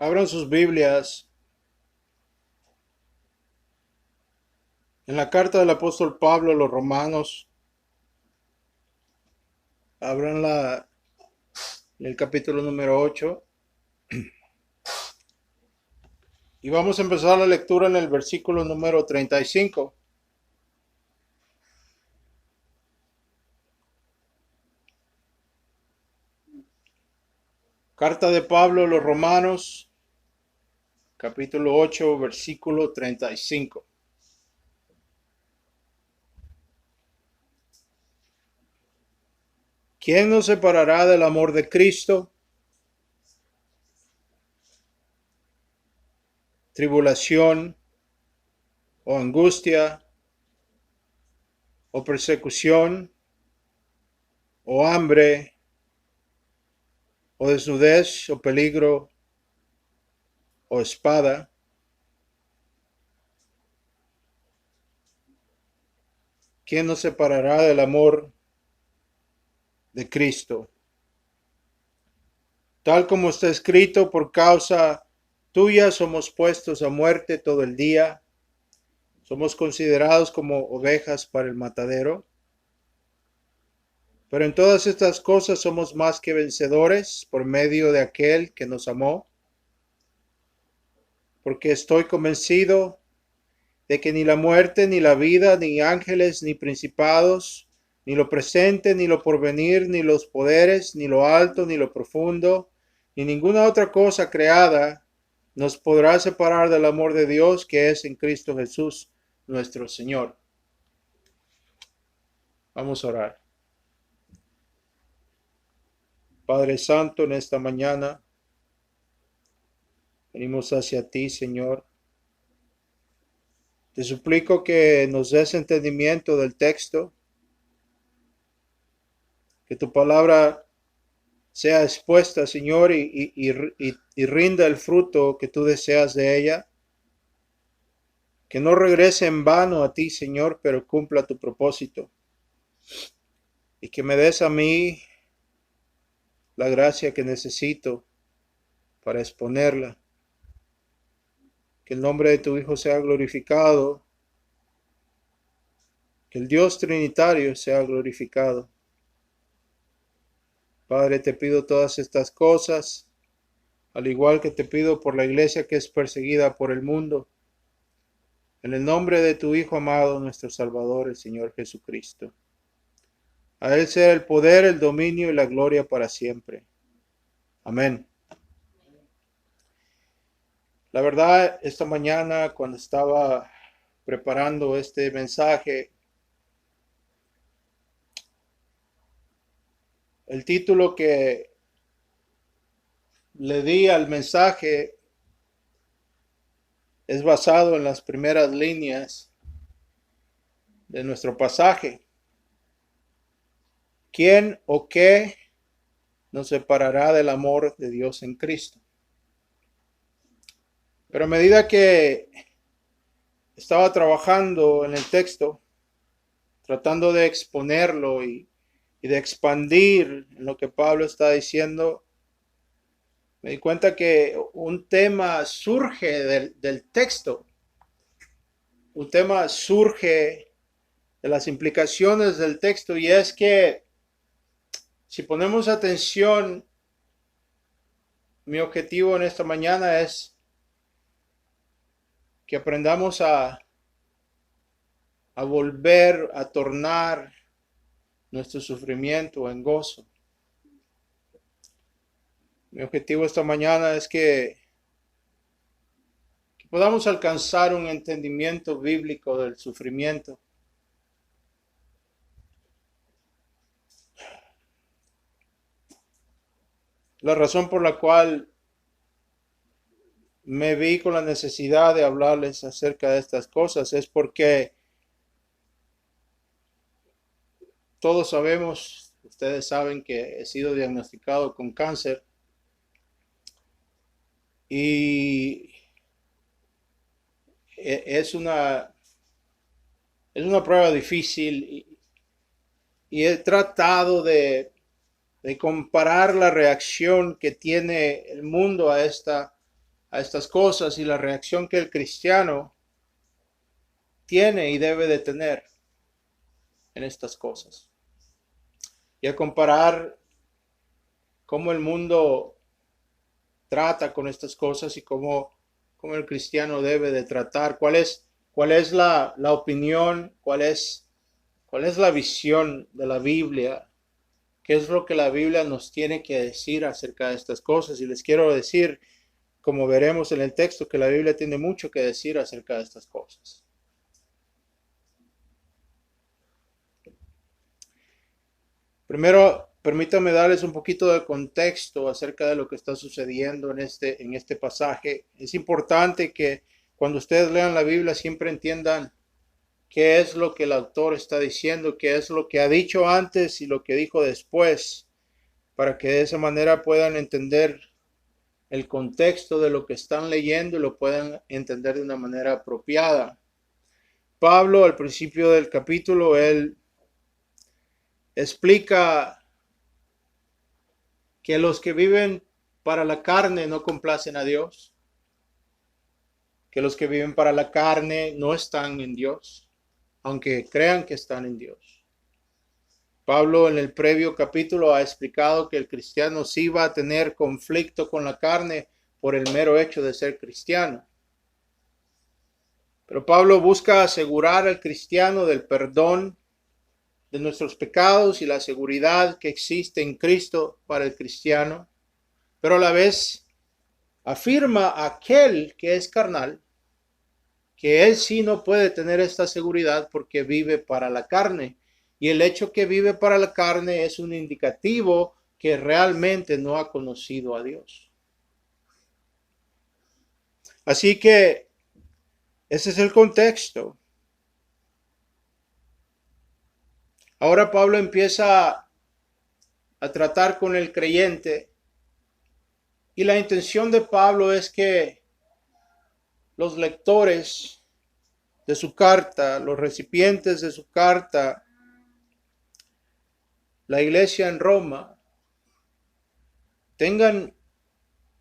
Abran sus Biblias en la carta del apóstol Pablo a los Romanos. Abran el capítulo número 8 y vamos a empezar la lectura en el versículo número 35. Carta de Pablo a los Romanos, capítulo 8, versículo 35. ¿Quién nos separará del amor de Cristo? ¿Tribulación o angustia o persecución o hambre o desnudez o peligro o espada? ¿Quién nos separará del amor de Cristo? Tal como está escrito, por causa tuya somos puestos a muerte todo el día, somos considerados como ovejas para el matadero. Pero en todas estas cosas somos más que vencedores por medio de aquel que nos amó, porque estoy convencido de que ni la muerte, ni la vida, ni ángeles, ni principados, ni lo presente, ni lo porvenir, ni los poderes, ni lo alto, ni lo profundo, ni ninguna otra cosa creada nos podrá separar del amor de Dios que es en Cristo Jesús, nuestro Señor. Vamos a orar. Padre Santo, en esta mañana venimos hacia ti, Señor. Te suplico que nos des entendimiento del texto, que tu palabra sea expuesta, Señor, y rinda el fruto que tú deseas de ella. Que no regrese en vano a ti, Señor, pero cumpla tu propósito. Y que me des a mí la gracia que necesito para exponerla. Que el nombre de tu Hijo sea glorificado. Que el Dios Trinitario sea glorificado. Padre, te pido todas estas cosas, al igual que te pido por la iglesia que es perseguida por el mundo, en el nombre de tu Hijo amado, nuestro Salvador, el Señor Jesucristo. A Él sea el poder, el dominio y la gloria para siempre. Amén. La verdad, esta mañana cuando estaba preparando este mensaje, el título que le di al mensaje es basado en las primeras líneas de nuestro pasaje. ¿Quién o qué nos separará del amor de Dios en Cristo? Pero a medida que estaba trabajando en el texto, tratando de exponerlo y de expandir en lo que Pablo está diciendo, me di cuenta que un tema surge del texto, un tema surge de las implicaciones del texto, y es que si ponemos atención, mi objetivo en esta mañana es que aprendamos a volver a tornar nuestro sufrimiento en gozo. Mi objetivo esta mañana es que podamos alcanzar un entendimiento bíblico del sufrimiento. La razón por la cual me vi con la necesidad de hablarles acerca de estas cosas es porque todos sabemos, ustedes saben que he sido diagnosticado con cáncer y es una prueba difícil y he tratado de comparar la reacción que tiene el mundo a esta a estas cosas y la reacción que el cristiano tiene y debe de tener en estas cosas. Y a comparar cómo el mundo trata con estas cosas y cómo el cristiano debe de tratar, cuál es la opinión, cuál es la visión de la Biblia, qué es lo que la Biblia nos tiene que decir acerca de estas cosas. Y les quiero decir, como veremos en el texto, que la Biblia tiene mucho que decir acerca de estas cosas. Primero, permítanme darles un poquito de contexto acerca de lo que está sucediendo en este pasaje. Es importante que cuando ustedes lean la Biblia siempre entiendan qué es lo que el autor está diciendo, qué es lo que ha dicho antes y lo que dijo después, para que de esa manera puedan entender el contexto de lo que están leyendo y lo puedan entender de una manera apropiada. Pablo, al principio del capítulo, él explica que los que viven para la carne no complacen a Dios, que los que viven para la carne no están en Dios, aunque crean que están en Dios. Pablo en el previo capítulo ha explicado que el cristiano sí va a tener conflicto con la carne por el mero hecho de ser cristiano. Pero Pablo busca asegurar al cristiano del perdón de nuestros pecados y la seguridad que existe en Cristo para el cristiano, pero a la vez afirma a aquel que es carnal que él sí no puede tener esta seguridad porque vive para la carne. Y el hecho que vive para la carne es un indicativo que realmente no ha conocido a Dios. Así que ese es el contexto. Ahora Pablo empieza a tratar con el creyente y la intención de Pablo es que los lectores de su carta, los recipientes de su carta, la iglesia en Roma, tengan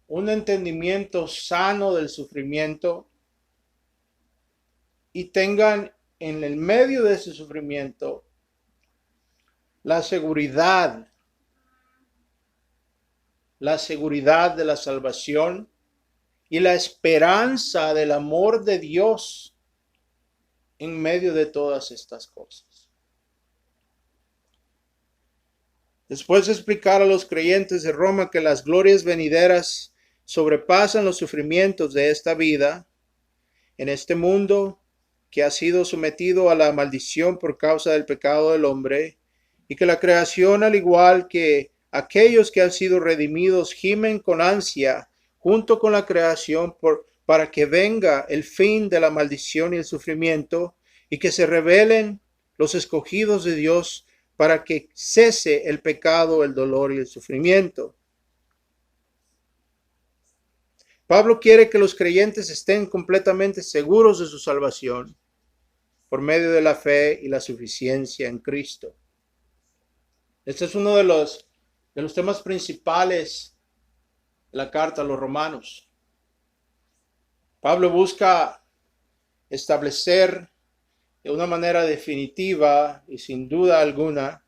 un entendimiento sano del sufrimiento y tengan en el medio de ese sufrimiento la seguridad de la salvación y la esperanza del amor de Dios en medio de todas estas cosas. Después de explicar a los creyentes de Roma que las glorias venideras sobrepasan los sufrimientos de esta vida, en este mundo que ha sido sometido a la maldición por causa del pecado del hombre, y que la creación, al igual que aquellos que han sido redimidos, gimen con ansia junto con la creación para que venga el fin de la maldición y el sufrimiento, y que se revelen los escogidos de Dios para que cese el pecado, el dolor y el sufrimiento. Pablo quiere que los creyentes estén completamente seguros de su salvación por medio de la fe y la suficiencia en Cristo. Este es uno de los temas principales de la carta a los romanos. Pablo busca establecer de una manera definitiva y sin duda alguna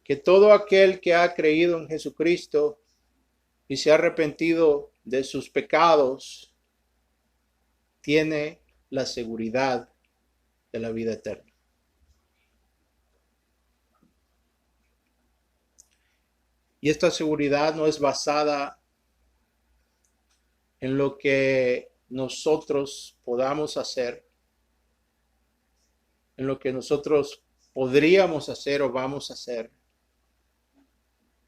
que todo aquel que ha creído en Jesucristo y se ha arrepentido de sus pecados tiene la seguridad de la vida eterna. Y esta seguridad no es basada en lo que nosotros podamos hacer, en lo que nosotros podríamos hacer o vamos a hacer,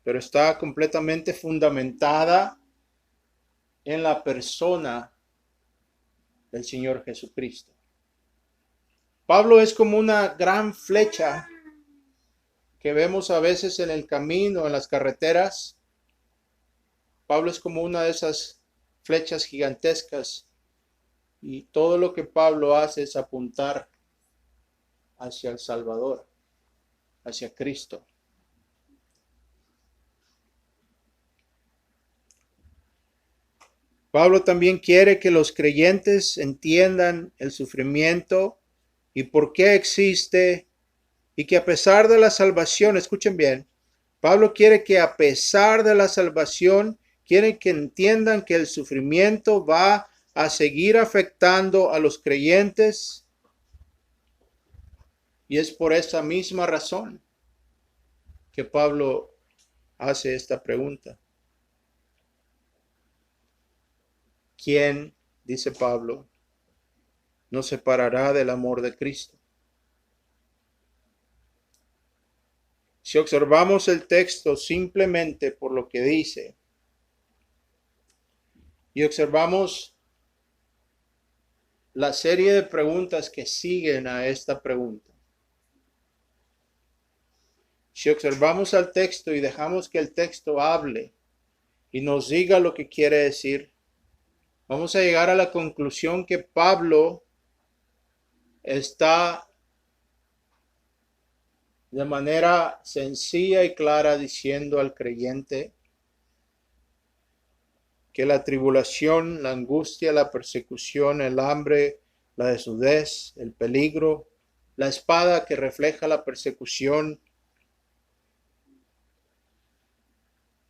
pero está completamente fundamentada en la persona del Señor Jesucristo. Pablo es como una gran flecha que vemos a veces en el camino, en las carreteras. Pablo es como una de esas flechas gigantescas y todo lo que Pablo hace es apuntar hacia el Salvador, hacia Cristo. Pablo también quiere que los creyentes entiendan el sufrimiento y por qué existe, y que a pesar de la salvación, escuchen bien, Pablo quiere que a pesar de la salvación, quiere que entiendan que el sufrimiento va a seguir afectando a los creyentes, y es por esa misma razón que Pablo hace esta pregunta. ¿Quién, dice Pablo, nos separará del amor de Cristo? Si observamos el texto simplemente por lo que dice y observamos la serie de preguntas que siguen a esta pregunta, si observamos al texto y dejamos que el texto hable y nos diga lo que quiere decir, vamos a llegar a la conclusión que Pablo está de manera sencilla y clara diciendo al creyente que la tribulación, la angustia, la persecución, el hambre, la desnudez, el peligro, la espada que refleja la persecución,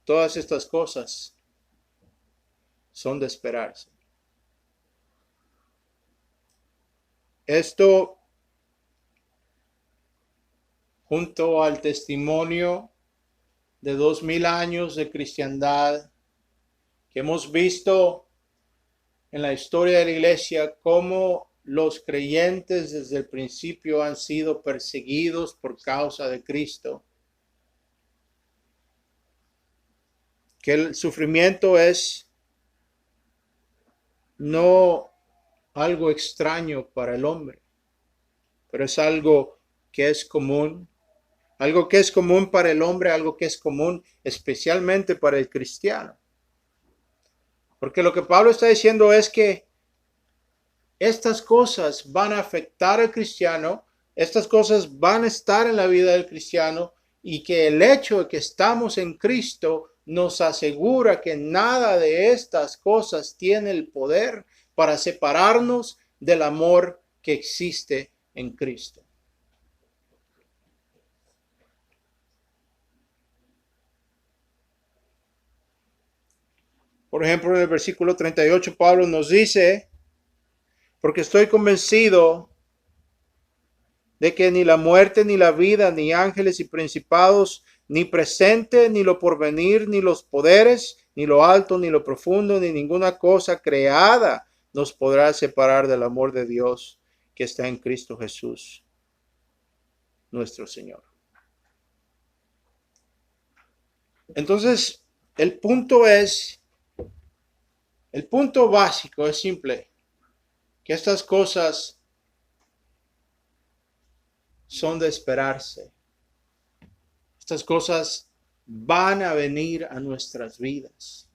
todas estas cosas son de esperarse. Esto, junto al testimonio de 2000 años de cristiandad, que hemos visto en la historia de la iglesia cómo los creyentes desde el principio han sido perseguidos por causa de Cristo, que el sufrimiento es no algo extraño para el hombre, pero es algo que es común, algo que es común para el hombre, algo que es común especialmente para el cristiano. Porque lo que Pablo está diciendo es que estas cosas van a afectar al cristiano, estas cosas van a estar en la vida del cristiano, y que el hecho de que estamos en Cristo nos asegura que nada de estas cosas tiene el poder para separarnos del amor que existe en Cristo. Por ejemplo, en el versículo 38, Pablo nos dice: porque estoy convencido de que ni la muerte, ni la vida, ni ángeles y principados, ni presente, ni lo porvenir, ni los poderes, ni lo alto, ni lo profundo, ni ninguna cosa creada nos podrá separar del amor de Dios que está en Cristo Jesús, nuestro Señor. Entonces, el punto básico es simple, que estas cosas son de esperarse. Estas cosas van a venir a nuestras vidas,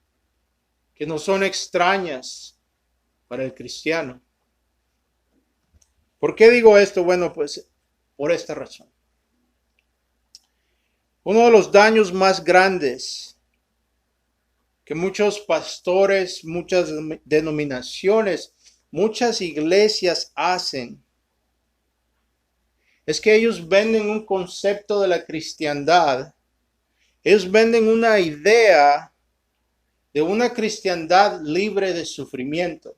que no son extrañas para el cristiano. ¿Por qué digo esto? Bueno, pues por esta razón. Uno de los daños más grandes que muchos pastores, muchas denominaciones, muchas iglesias hacen es que ellos venden un concepto de la cristiandad. Ellos venden una idea de una cristiandad libre de sufrimiento.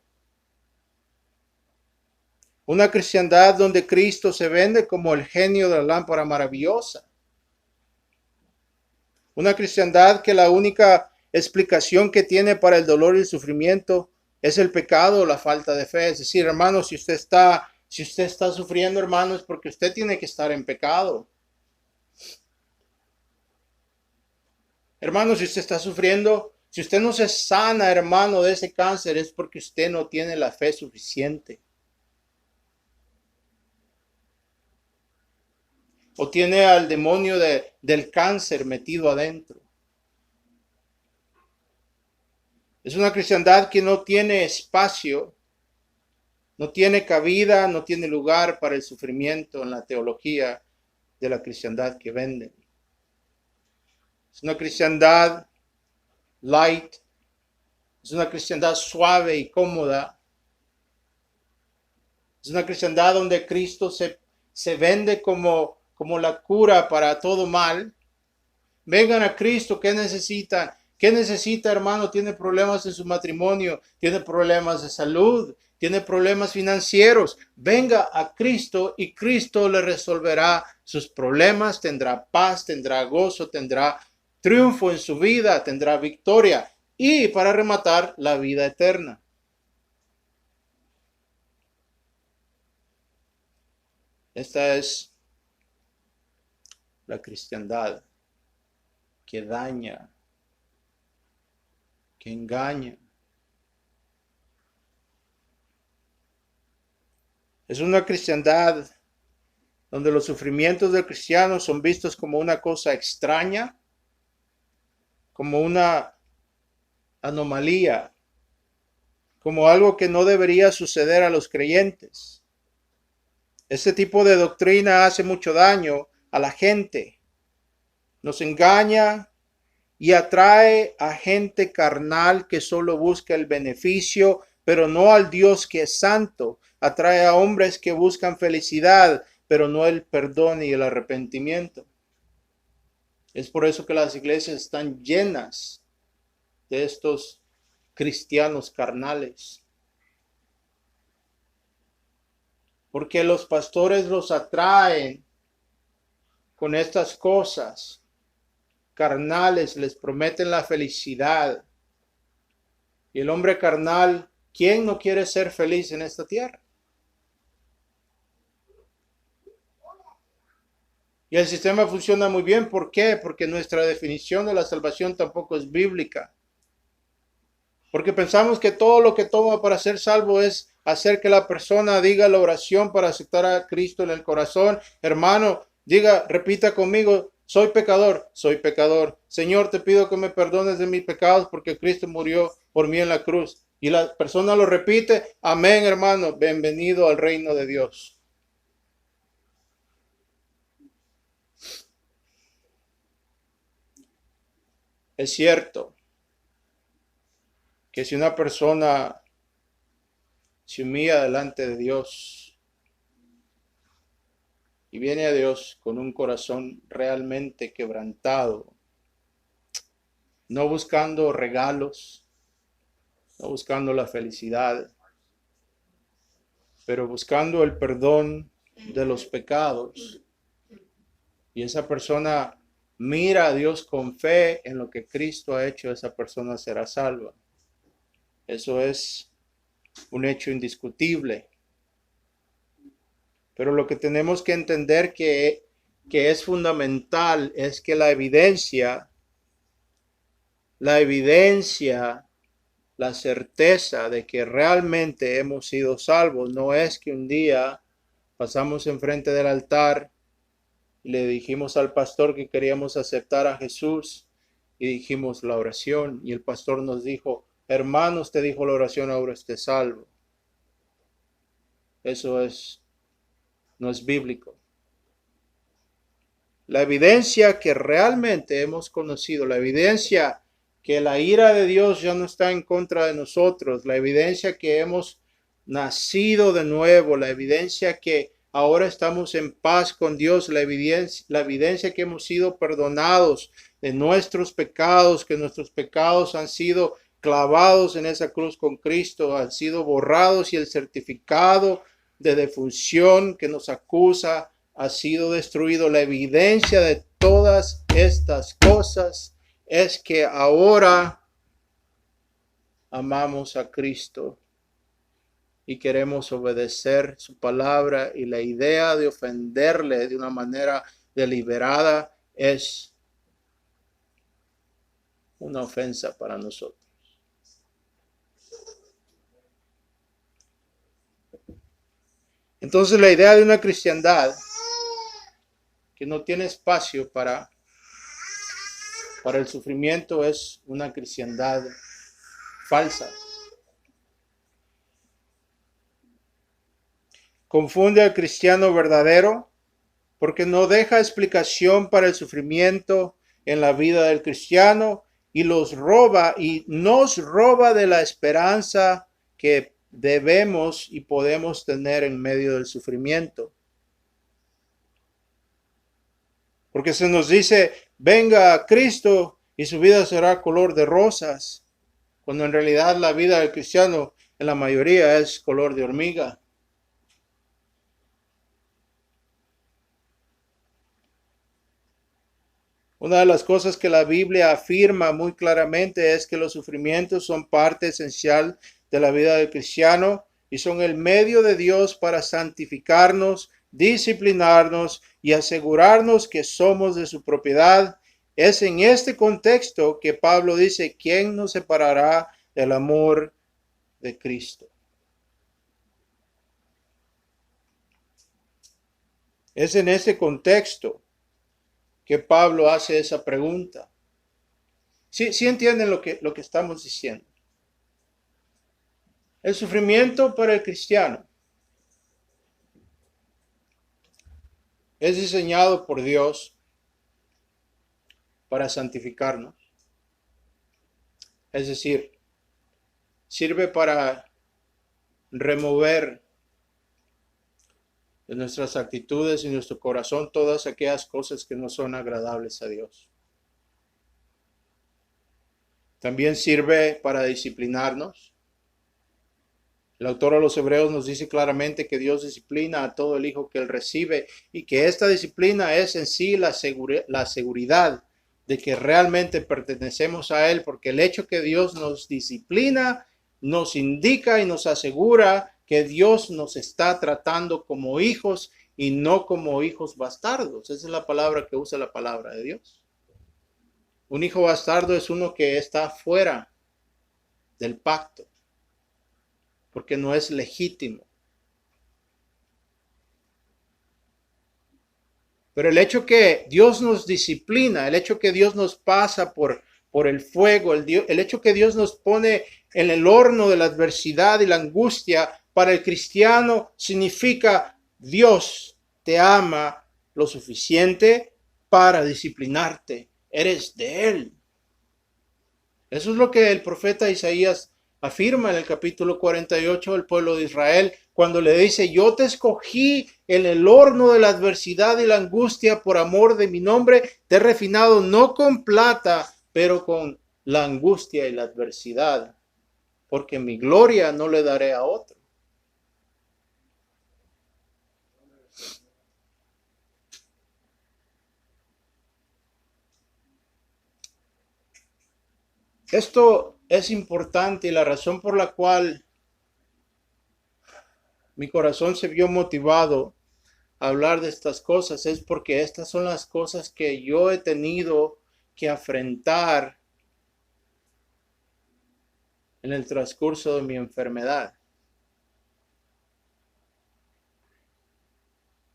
Una cristiandad donde Cristo se vende como el genio de la lámpara maravillosa. Una cristiandad que la única explicación que tiene para el dolor y el sufrimiento es el pecado o la falta de fe. Es decir, hermano, si usted está sufriendo, hermano, es porque usted tiene que estar en pecado. Hermano, si usted está sufriendo, si usted no se sana, hermano, de ese cáncer, es porque usted no tiene la fe suficiente. O tiene al demonio del cáncer metido adentro. Es una cristiandad que no tiene espacio, no tiene cabida, no tiene lugar para el sufrimiento en la teología de la cristiandad que venden. Es una cristiandad light, Es una cristiandad suave y cómoda. Es una cristiandad donde Cristo se vende como la cura para todo mal. Vengan a Cristo, ¿qué necesitan? ¿Qué necesita, hermano? Tiene problemas en su matrimonio, tiene problemas de salud, tiene problemas financieros. Venga a Cristo y Cristo le resolverá sus problemas, tendrá paz, tendrá gozo, tendrá triunfo en su vida, tendrá victoria y, para rematar, la vida eterna. Esta es la cristiandad que daña, que engaña. Es una cristiandad donde los sufrimientos del cristiano son vistos como una cosa extraña, como una anomalía, como algo que no debería suceder a los creyentes. Este tipo de doctrina hace mucho daño a la gente. Nos engaña y atrae a gente carnal que solo busca el beneficio, pero no al Dios que es santo. Atrae a hombres que buscan felicidad, pero no el perdón y el arrepentimiento. Es por eso que las iglesias están llenas de estos cristianos carnales. Porque los pastores los atraen con estas cosas carnales, les prometen la felicidad. Y el hombre carnal, ¿quién no quiere ser feliz en esta tierra? Y el sistema funciona muy bien. ¿Por qué? Porque nuestra definición de la salvación tampoco es bíblica. Porque pensamos que todo lo que toma para ser salvo es hacer que la persona diga la oración para aceptar a Cristo en el corazón. Hermano, diga, repita conmigo, soy pecador, soy pecador. Señor, te pido que me perdones de mis pecados porque Cristo murió por mí en la cruz. Y la persona lo repite, amén, hermano, bienvenido al reino de Dios. Es cierto que si una persona se humilla delante de Dios y viene a Dios con un corazón realmente quebrantado, no buscando regalos, no buscando la felicidad, pero buscando el perdón de los pecados, y esa persona mira a Dios con fe en lo que Cristo ha hecho, esa persona será salva. Eso es un hecho indiscutible. Pero lo que tenemos que entender que es fundamental es que la evidencia, la certeza de que realmente hemos sido salvos no es que un día pasamos enfrente del altar y le dijimos al pastor que queríamos aceptar a Jesús y dijimos la oración y el pastor nos dijo, hermano, usted dijo la oración, ahora esté salvo. Eso no es bíblico. La evidencia que realmente hemos conocido, la evidencia que la ira de Dios ya no está en contra de nosotros, la evidencia que hemos nacido de nuevo, la evidencia que ahora estamos en paz con Dios, la evidencia que hemos sido perdonados de nuestros pecados, que nuestros pecados han sido clavados en esa cruz con Cristo, han sido borrados y el certificado de defunción que nos acusa ha sido destruido. La evidencia de todas estas cosas es que ahora amamos a Cristo y queremos obedecer su palabra, y la idea de ofenderle de una manera deliberada es una ofensa para nosotros. Entonces la idea de una cristiandad que no tiene espacio para el sufrimiento es una cristiandad falsa. Confunde al cristiano verdadero porque no deja explicación para el sufrimiento en la vida del cristiano y los roba y nos roba de la esperanza que debemos y podemos tener en medio del sufrimiento. Porque se nos dice, venga a Cristo y su vida será color de rosas, cuando en realidad la vida del cristiano en la mayoría es color de hormiga. Una de las cosas que la Biblia afirma muy claramente es que los sufrimientos son parte esencial de la vida del cristiano y son el medio de Dios para santificarnos, disciplinarnos y asegurarnos que somos de su propiedad. Es en este contexto que Pablo dice, ¿quién nos separará del amor de Cristo? Es en este contexto que Pablo hace esa pregunta. Sí entienden lo que estamos diciendo. El sufrimiento para el cristiano es diseñado por Dios para santificarnos. Es decir, sirve para remover de nuestras actitudes y nuestro corazón todas aquellas cosas que no son agradables a Dios. También sirve para disciplinarnos. El autor a los Hebreos nos dice claramente que Dios disciplina a todo el hijo que él recibe y que esta disciplina es en sí la seguridad de que realmente pertenecemos a él, porque el hecho que Dios nos disciplina nos indica y nos asegura que Dios nos está tratando como hijos y no como hijos bastardos. Esa es la palabra que usa la palabra de Dios. Un hijo bastardo es uno que está fuera del pacto, porque no es legítimo. Pero el hecho que Dios nos disciplina, el hecho que Dios nos pasa por el fuego, el hecho que Dios nos pone en el horno de la adversidad y la angustia, para el cristiano significa Dios te ama lo suficiente para disciplinarte. Eres de Él. Eso es lo que el profeta Isaías afirma en el capítulo 48 del pueblo de Israel, cuando le dice, yo te escogí en el horno de la adversidad y la angustia por amor de mi nombre, te he refinado no con plata, pero con la angustia y la adversidad, porque mi gloria no le daré a otro. Esto es importante y la razón por la cual mi corazón se vio motivado a hablar de estas cosas es porque estas son las cosas que yo he tenido que afrontar en el transcurso de mi enfermedad.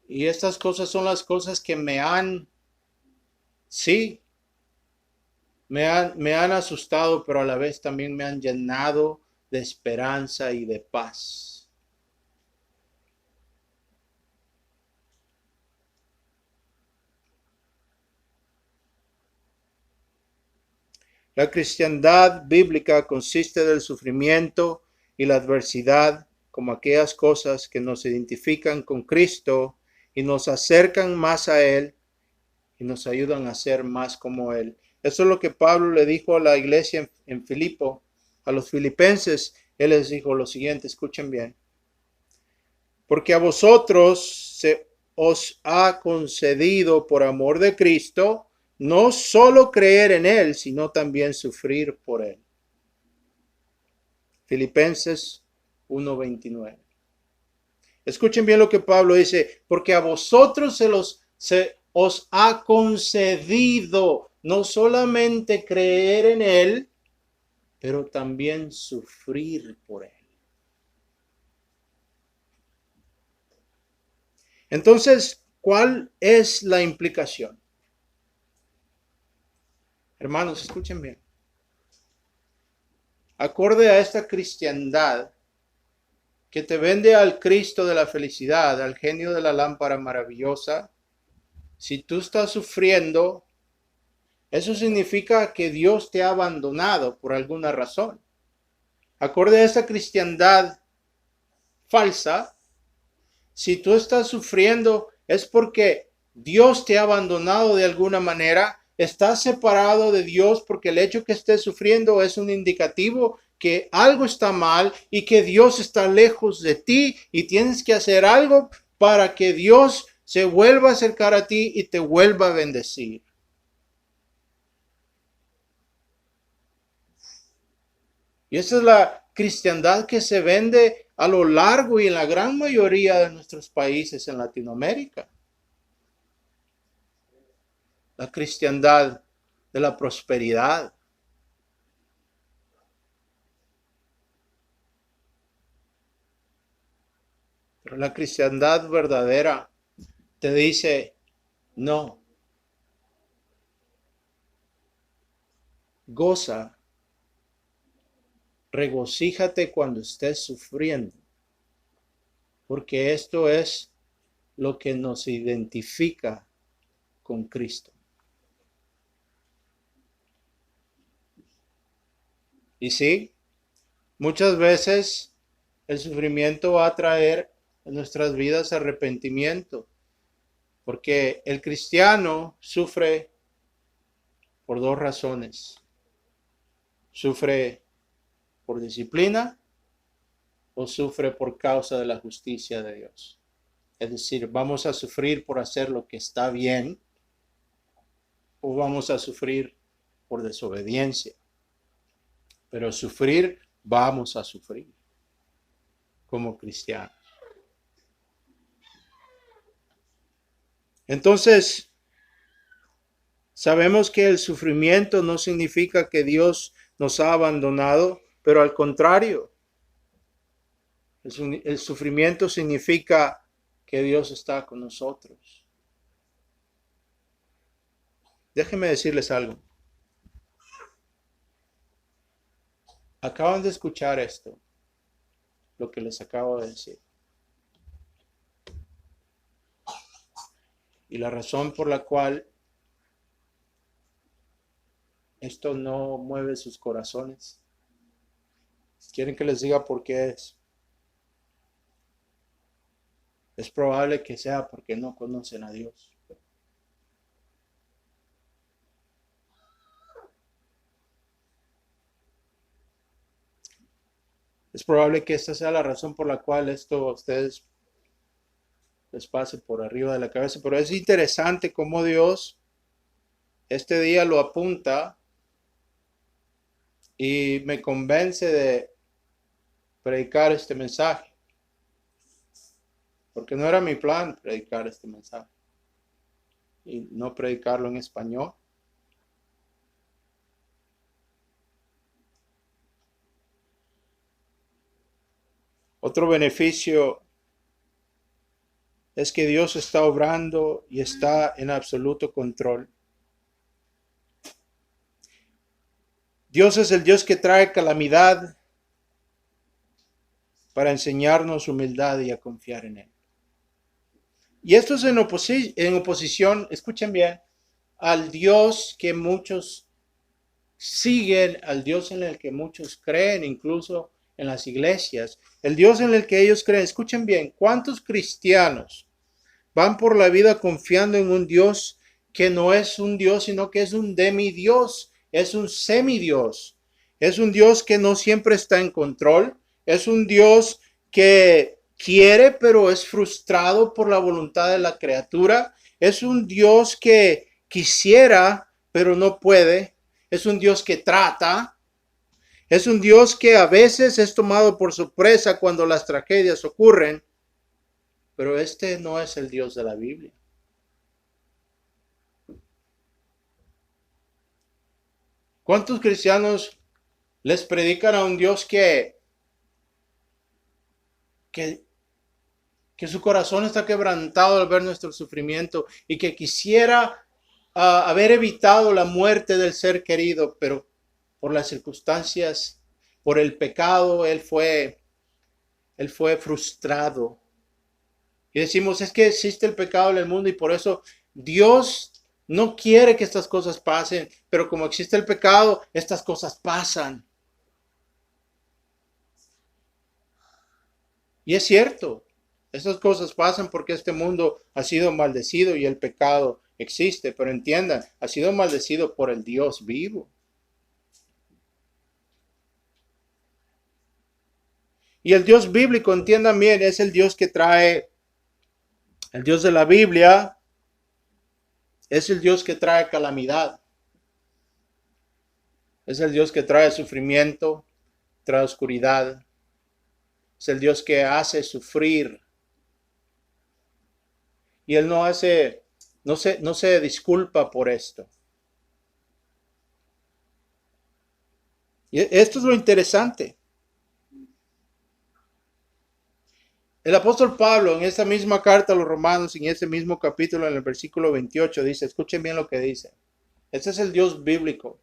Y estas cosas son las cosas que me han asustado, pero a la vez también me han llenado de esperanza y de paz. La cristiandad bíblica consiste del sufrimiento y la adversidad como aquellas cosas que nos identifican con Cristo y nos acercan más a Él y nos ayudan a ser más como Él. Eso es lo que Pablo le dijo a la iglesia en Filipo, a los filipenses. Él les dijo lo siguiente, escuchen bien. Porque a vosotros se os ha concedido por amor de Cristo no solo creer en Él, sino también sufrir por Él. Filipenses 1:29. Escuchen bien lo que Pablo dice, porque a vosotros se os ha concedido no solamente creer en Él, pero también sufrir por Él. Entonces, ¿cuál es la implicación? Hermanos, escuchen bien. Acorde a esta cristiandad que te vende al Cristo de la felicidad, al genio de la lámpara maravillosa, si tú estás sufriendo, Eso significa que Dios te ha abandonado por alguna razón. Acorde a esa cristiandad falsa, si tú estás sufriendo es porque Dios te ha abandonado de alguna manera, estás separado de Dios porque el hecho que estés sufriendo es un indicativo que algo está mal y que Dios está lejos de ti y tienes que hacer algo para que Dios se vuelva a acercar a ti y te vuelva a bendecir. Y esa es la cristiandad que se vende a lo largo y en la gran mayoría de nuestros países en Latinoamérica. La cristiandad de la prosperidad. Pero la cristiandad verdadera te dice, no, goza, regocíjate cuando estés sufriendo, porque esto es lo que nos identifica con Cristo. Y sí, muchas veces el sufrimiento va a traer en nuestras vidas arrepentimiento, porque el cristiano sufre por dos razones. Sufre por disciplina o sufre por causa de la justicia de Dios. Es decir, vamos a sufrir por hacer lo que está bien o vamos a sufrir por desobediencia. Pero sufrir, vamos a sufrir como cristianos. Entonces, sabemos que el sufrimiento no significa que Dios nos ha abandonado, pero al contrario, el sufrimiento significa que Dios está con nosotros. Déjenme decirles algo. Acaban de escuchar esto, lo que les acabo de decir. Y la razón por la cual esto no mueve sus corazones. ¿Quieren que les diga por qué es? Es probable que sea porque no conocen a Dios. Es probable que esta sea la razón por la cual esto a ustedes les pase por arriba de la cabeza. Pero es interesante cómo Dios este día lo apunta y me convence de predicar este mensaje. Porque no era mi plan predicar este mensaje. Y no predicarlo en español. Otro beneficio es que Dios está obrando y está en absoluto control. Dios es el Dios que trae calamidad para enseñarnos humildad y a confiar en Él. Y esto es en oposición, escuchen bien, al Dios que muchos siguen, al Dios en el que muchos creen, incluso en las iglesias. El Dios en el que ellos creen. Escuchen bien, ¿cuántos cristianos van por la vida confiando en un Dios que no es un Dios, sino que es un demidios, es un semidios? Es un Dios que no siempre está en control, es un Dios que quiere pero es frustrado por la voluntad de la criatura, es un Dios que quisiera pero no puede, es un Dios que trata, es un Dios que a veces es tomado por sorpresa cuando las tragedias ocurren, pero este no es el Dios de la Biblia. ¿Cuántos cristianos les predican a un Dios que su corazón está quebrantado al ver nuestro sufrimiento y que quisiera haber evitado la muerte del ser querido, pero por las circunstancias, por el pecado, él fue frustrado? Y decimos, es que existe el pecado en el mundo y por eso Dios no quiere que estas cosas pasen, pero como existe el pecado, estas cosas pasan. Y es cierto, estas cosas pasan porque este mundo ha sido maldecido y el pecado existe, pero entiendan, ha sido maldecido por el Dios vivo. Y el Dios bíblico, entiendan bien, es el Dios que trae, el Dios de la Biblia, es el Dios que trae calamidad. Es el Dios que trae sufrimiento, trae oscuridad. Es el Dios que hace sufrir. Y Él no se disculpa por esto. Y esto es lo interesante. El apóstol Pablo en esta misma carta a los romanos, en ese mismo capítulo, en el versículo 28, dice, escuchen bien lo que dice. Este es el Dios bíblico.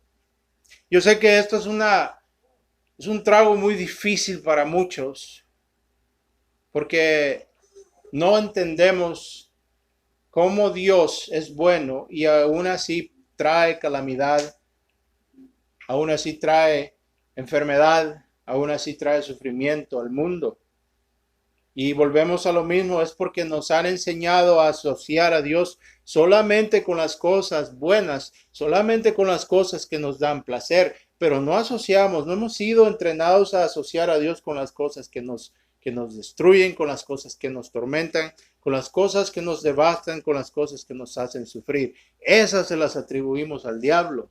Yo sé que esto es un trago muy difícil para muchos, porque no entendemos cómo Dios es bueno y aún así trae calamidad, aún así trae enfermedad, aún así trae sufrimiento al mundo. Y volvemos a lo mismo, es porque nos han enseñado a asociar a Dios solamente con las cosas buenas, solamente con las cosas que nos dan placer, pero no hemos sido entrenados a asociar a Dios con las cosas que nos destruyen, con las cosas que nos tormentan, con las cosas que nos devastan, con las cosas que nos hacen sufrir. Esas se las atribuimos al diablo.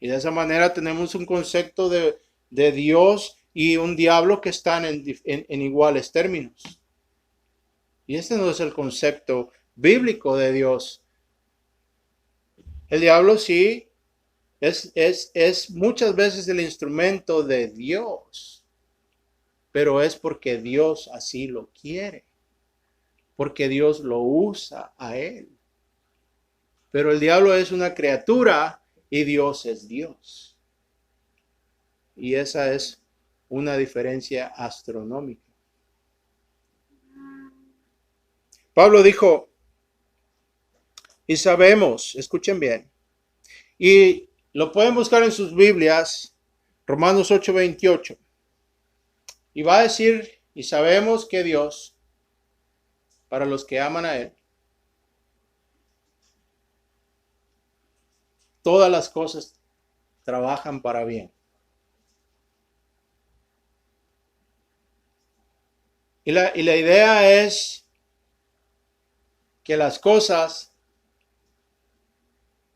Y de esa manera tenemos un concepto de Dios y un diablo que están en iguales términos. Y este no es el concepto bíblico de Dios. El diablo sí es muchas veces el instrumento de Dios, pero es porque Dios así lo quiere, porque Dios lo usa a él. Pero el diablo es una criatura y Dios es Dios. Y esa es una diferencia astronómica. Pablo dijo, y sabemos, escuchen bien, y lo pueden buscar en sus Biblias, Romanos 8:28, y va a decir, y sabemos que Dios, para los que aman a Él, todas las cosas trabajan para bien. Y la idea es que las cosas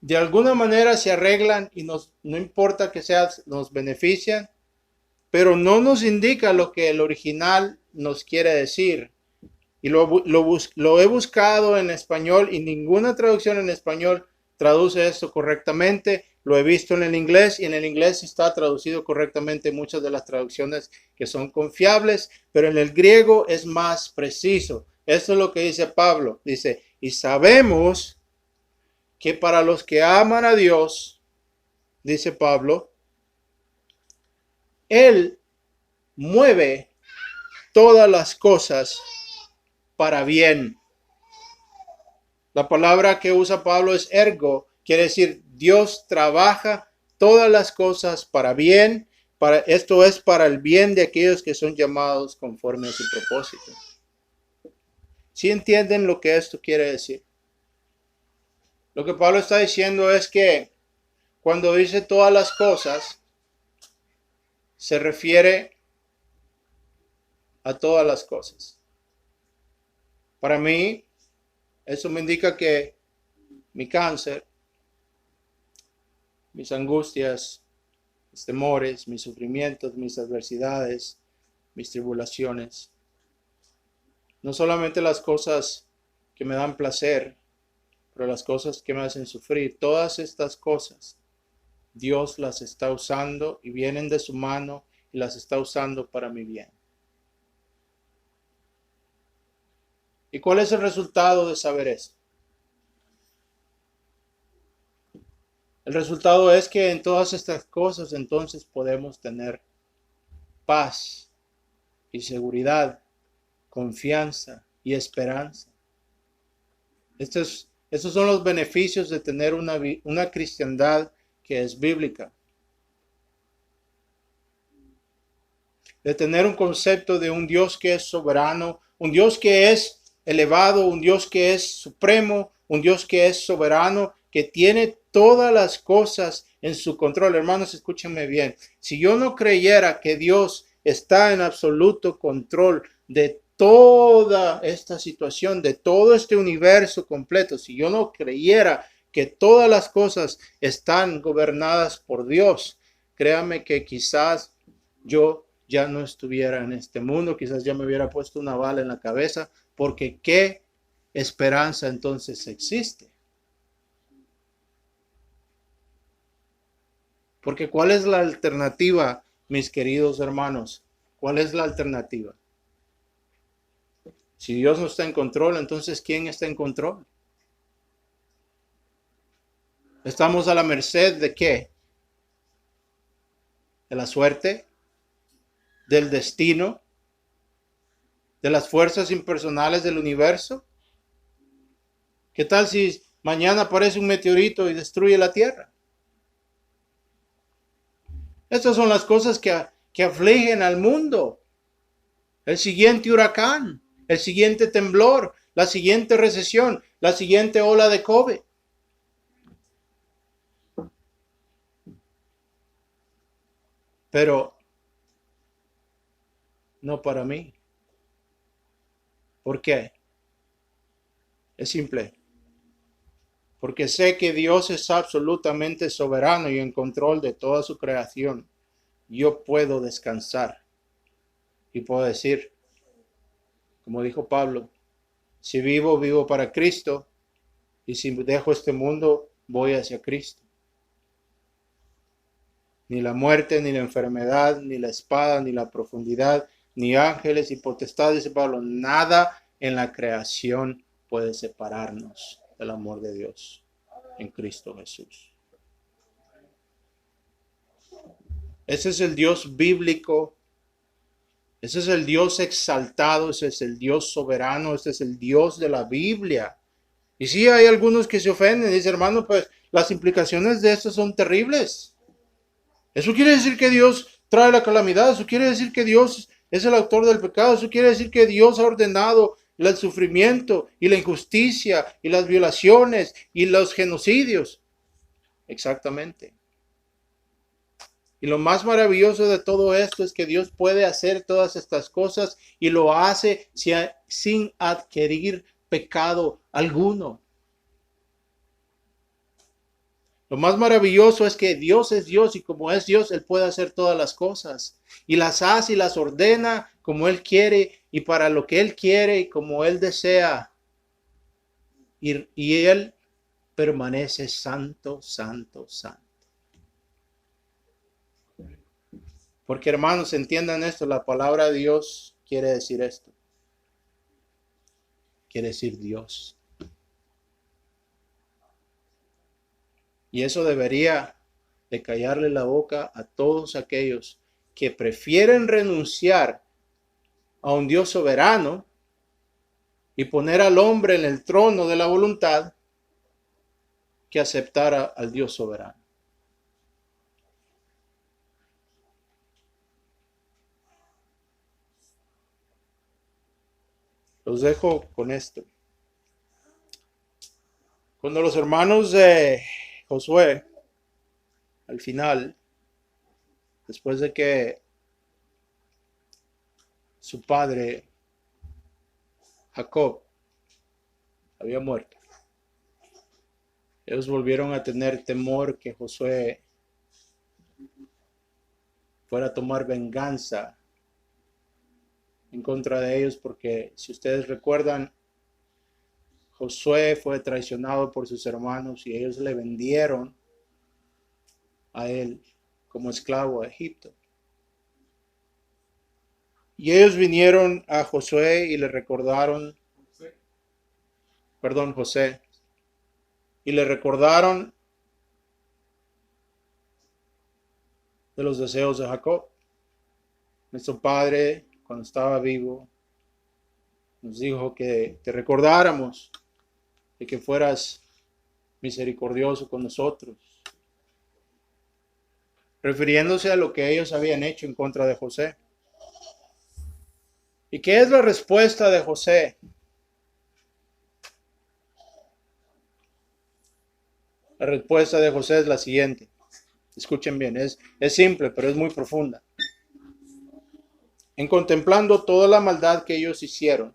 de alguna manera se arreglan y no importa que nos benefician, pero no nos indica lo que el original nos quiere decir. Y lo he buscado en español y ninguna traducción en español traduce esto correctamente. Lo he visto en el inglés y en el inglés está traducido correctamente muchas de las traducciones que son confiables, pero en el griego es más preciso. Esto es lo que dice Pablo. Dice, y sabemos que para los que aman a Dios, dice Pablo, Él mueve todas las cosas para bien. La palabra que usa Pablo es ergo, quiere decir Dios trabaja todas las cosas para bien, esto es para el bien de aquellos que son llamados conforme a su propósito. ¿Sí entienden lo que esto quiere decir? Lo que Pablo está diciendo es que cuando dice todas las cosas, se refiere a todas las cosas. Para mí, eso me indica que mi cáncer, mis angustias, mis temores, mis sufrimientos, mis adversidades, mis tribulaciones, no solamente las cosas que me dan placer, pero las cosas que me hacen sufrir, todas estas cosas, Dios las está usando y vienen de su mano y las está usando para mi bien. ¿Y cuál es el resultado de saber esto? El resultado es que en todas estas cosas entonces podemos tener paz y seguridad, confianza y esperanza. Esto es Esos son los beneficios de tener una cristiandad que es bíblica. De tener un concepto de un Dios que es soberano, un Dios que es elevado, un Dios que es supremo, un Dios que es soberano, que tiene todas las cosas en su control. Hermanos, escúchenme bien. Si yo no creyera que Dios está en absoluto control de toda esta situación, de todo este universo completo, si yo no creyera que todas las cosas están gobernadas por Dios, créame que quizás yo ya no estuviera en este mundo, quizás ya me hubiera puesto una bala en la cabeza, porque ¿qué esperanza entonces existe? Porque ¿cuál es la alternativa, mis queridos hermanos? ¿Cuál es la alternativa? Si Dios no está en control, entonces ¿quién está en control? ¿Estamos a la merced de qué? ¿De la suerte? ¿Del destino? ¿De las fuerzas impersonales del universo? ¿Qué tal si mañana aparece un meteorito y destruye la Tierra? Estas son las cosas que afligen al mundo. El siguiente huracán, el siguiente temblor, la siguiente recesión, la siguiente ola de COVID. Pero no para mí. ¿Por qué? Es simple. Porque sé que Dios es absolutamente soberano y en control de toda su creación. Yo puedo descansar y puedo decir, como dijo Pablo, si vivo, vivo para Cristo, y si dejo este mundo, voy hacia Cristo. Ni la muerte, ni la enfermedad, ni la espada, ni la profundidad, ni ángeles y potestades, dice Pablo, nada en la creación puede separarnos del amor de Dios en Cristo Jesús. Ese es el Dios bíblico. Ese es el Dios exaltado, ese es el Dios soberano, ese es el Dios de la Biblia. Y sí, hay algunos que se ofenden, dice hermano, pues las implicaciones de esto son terribles. Eso quiere decir que Dios trae la calamidad, eso quiere decir que Dios es el autor del pecado, eso quiere decir que Dios ha ordenado el sufrimiento y la injusticia y las violaciones y los genocidios. Exactamente. Y lo más maravilloso de todo esto es que Dios puede hacer todas estas cosas y lo hace sin adquirir pecado alguno. Lo más maravilloso es que Dios es Dios y como es Dios, Él puede hacer todas las cosas. Y las hace y las ordena como Él quiere y para lo que Él quiere y como Él desea. Y Él permanece santo, santo, santo. Porque hermanos, entiendan esto, la palabra Dios quiere decir esto. Quiere decir Dios. Y eso debería de callarle la boca a todos aquellos que prefieren renunciar a un Dios soberano y poner al hombre en el trono de la voluntad que aceptar al Dios soberano. Los dejo con esto. Cuando los hermanos de Josué, al final, después de que su padre Jacob había muerto, ellos volvieron a tener temor que Josué fuera a tomar venganza en contra de ellos, porque si ustedes recuerdan, Josué fue traicionado por sus hermanos y ellos le vendieron a él como esclavo a Egipto. Y ellos vinieron a Josué y le recordaron, José, y le recordaron de los deseos de Jacob. Nuestro padre, cuando estaba vivo, nos dijo que te recordáramos de que fueras misericordioso con nosotros, refiriéndose a lo que ellos habían hecho en contra de José. ¿Y qué es la respuesta de José? La respuesta de José es la siguiente. Escuchen bien, es simple, pero es muy profunda. En contemplando toda la maldad que ellos hicieron,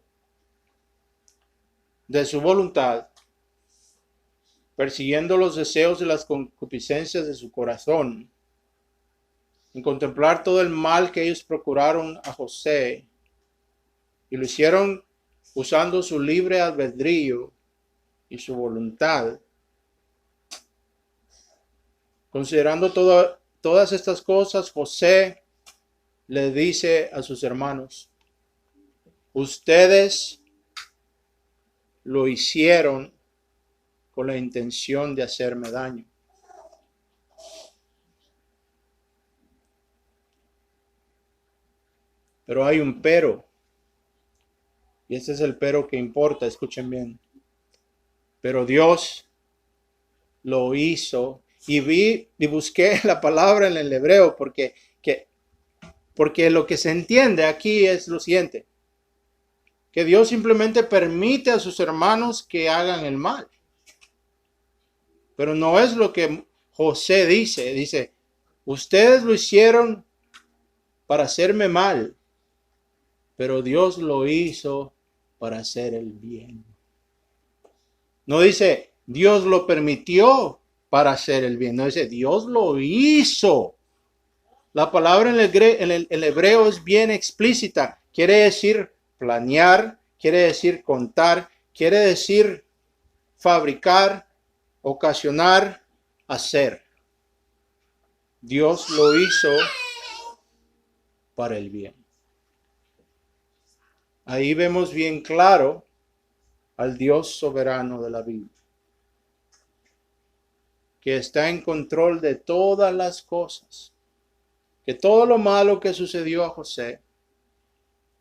de su voluntad, persiguiendo los deseos y las concupiscencias de su corazón, en contemplar todo el mal que ellos procuraron a José, y lo hicieron usando su libre albedrío y su voluntad, considerando todas estas cosas, José le dice a sus hermanos: ustedes lo hicieron con la intención de hacerme daño. Pero hay un pero, y este es el pero que importa, escuchen bien. Pero Dios lo hizo, y busqué la palabra en el hebreo porque lo que se entiende aquí es lo siguiente: que Dios simplemente permite a sus hermanos que hagan el mal. Pero no es lo que José dice. Dice: ustedes lo hicieron para hacerme mal, pero Dios lo hizo para hacer el bien. No dice Dios lo permitió para hacer el bien. No dice Dios lo hizo. La palabra en el hebreo es bien explícita. Quiere decir planear, quiere decir contar, quiere decir fabricar, ocasionar, hacer. Dios lo hizo para el bien. Ahí vemos bien claro al Dios soberano de la Biblia, que está en control de todas las cosas, que todo lo malo que sucedió a José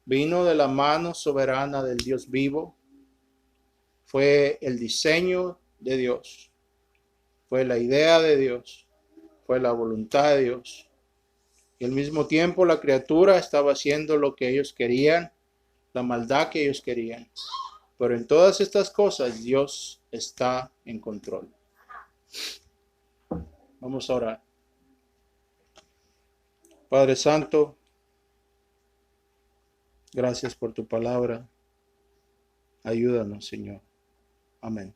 vino de la mano soberana del Dios vivo, fue el diseño de Dios, fue la idea de Dios, fue la voluntad de Dios. Y al mismo tiempo la criatura estaba haciendo lo que ellos querían, la maldad que ellos querían. Pero en todas estas cosas Dios está en control. Vamos a orar. Padre Santo, gracias por tu palabra. Ayúdanos, Señor. Amén.